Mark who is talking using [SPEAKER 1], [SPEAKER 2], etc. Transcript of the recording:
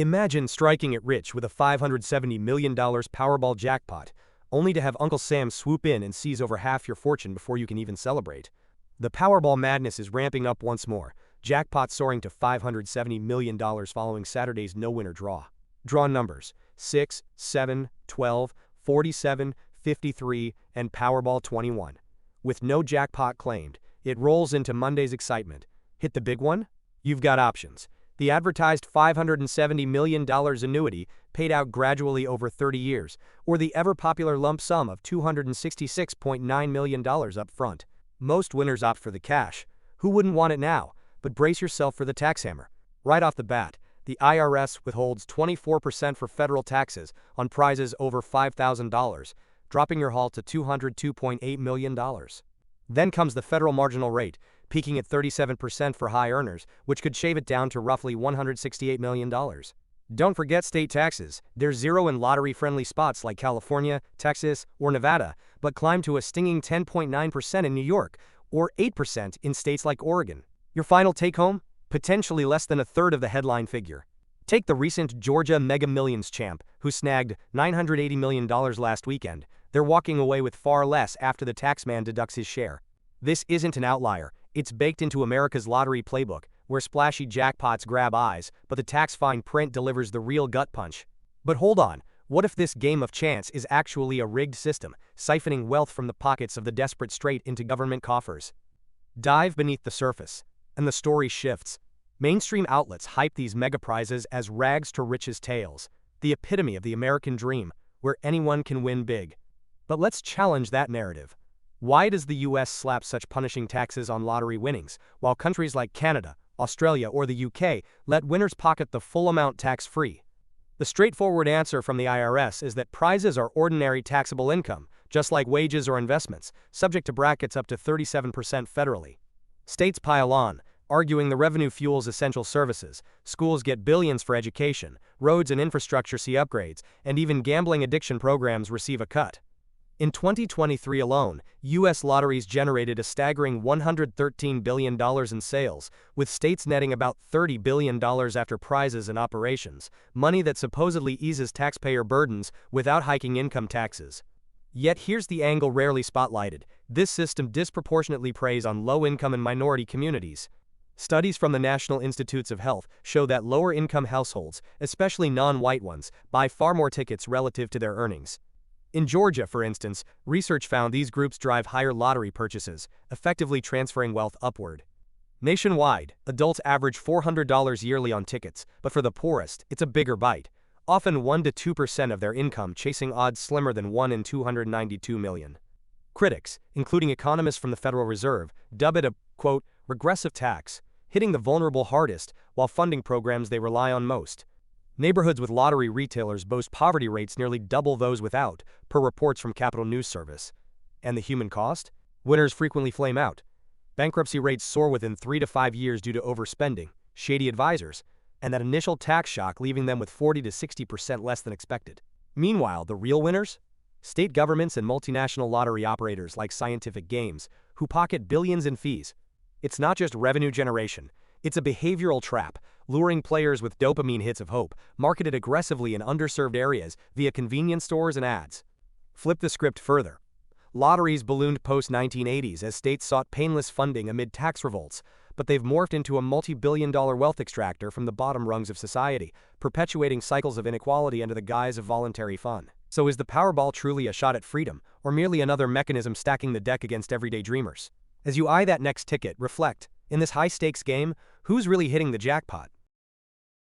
[SPEAKER 1] Imagine striking it rich with a $570 million Powerball jackpot, only to have Uncle Sam swoop in and seize over half your fortune before you can even celebrate. The Powerball madness is ramping up once more, jackpot soaring to $570 million following Saturday's no-winner draw. Draw numbers 6, 7, 12, 47, 53, and Powerball 21. With no jackpot claimed, it rolls into Monday's excitement. Hit the big one? You've got options. The advertised $570 million annuity paid out gradually over 30 years, or the ever-popular lump sum of $266.9 million up front. Most winners opt for the cash. Who wouldn't want it now? But brace yourself for the tax hammer. Right off the bat, the IRS withholds 24% for federal taxes on prizes over $5,000, dropping your haul to $202.8 million. Then comes the federal marginal rate, peaking at 37% for high earners, which could shave it down to roughly $168 million. Don't forget state taxes. They're zero in lottery-friendly spots like California, Texas, or Nevada, but climb to a stinging 10.9% in New York, or 8% in states like Oregon. Your final take-home? Potentially less than a third of the headline figure. Take the recent Georgia Mega Millions champ, who snagged $980 million last weekend. They're walking away with far less after the taxman deducts his share. This isn't an outlier. It's baked into America's lottery playbook, where splashy jackpots grab eyes, but the tax fine print delivers the real gut punch. But hold on, what if this game of chance is actually a rigged system, siphoning wealth from the pockets of the desperate straight into government coffers? Dive beneath the surface, and the story shifts. Mainstream outlets hype these mega prizes as rags to riches tales, the epitome of the American dream, where anyone can win big. But let's challenge that narrative. Why does the US slap such punishing taxes on lottery winnings, while countries like Canada, Australia, or the UK let winners pocket the full amount tax-free? The straightforward answer from the IRS is that prizes are ordinary taxable income, just like wages or investments, subject to brackets up to 37% federally. States pile on, arguing the revenue fuels essential services, schools get billions for education, roads and infrastructure see upgrades, and even gambling addiction programs receive a cut. In 2023 alone, U.S. lotteries generated a staggering $113 billion in sales, with states netting about $30 billion after prizes and operations, money that supposedly eases taxpayer burdens without hiking income taxes. Yet here's the angle rarely spotlighted: this system disproportionately preys on low-income and minority communities. Studies from the National Institutes of Health show that lower-income households, especially non-white ones, buy far more tickets relative to their earnings. In Georgia, for instance, research found these groups drive higher lottery purchases, effectively transferring wealth upward. Nationwide, adults average $400 yearly on tickets, but for the poorest, it's a bigger bite, often 1 to 2% of their income, chasing odds slimmer than 1 in 292 million. Critics, including economists from the Federal Reserve, dub it a, quote, regressive tax, hitting the vulnerable hardest while funding programs they rely on most. Neighborhoods with lottery retailers boast poverty rates nearly double those without, per reports from Capital News Service. And the human cost? Winners frequently flame out. Bankruptcy rates soar within 3 to 5 years due to overspending, shady advisors, and that initial tax shock leaving them with 40 to 60% less than expected. Meanwhile, the real winners? State governments and multinational lottery operators like Scientific Games, who pocket billions in fees. It's not just revenue generation. It's a behavioral trap, luring players with dopamine hits of hope, marketed aggressively in underserved areas via convenience stores and ads. Flip the script further. Lotteries ballooned post-1980s as states sought painless funding amid tax revolts, but they've morphed into a multi-billion-dollar wealth extractor from the bottom rungs of society, perpetuating cycles of inequality under the guise of voluntary fun. So is the Powerball truly a shot at freedom, or merely another mechanism stacking the deck against everyday dreamers? As you eye that next ticket, reflect. In this high-stakes game, who's really hitting the jackpot?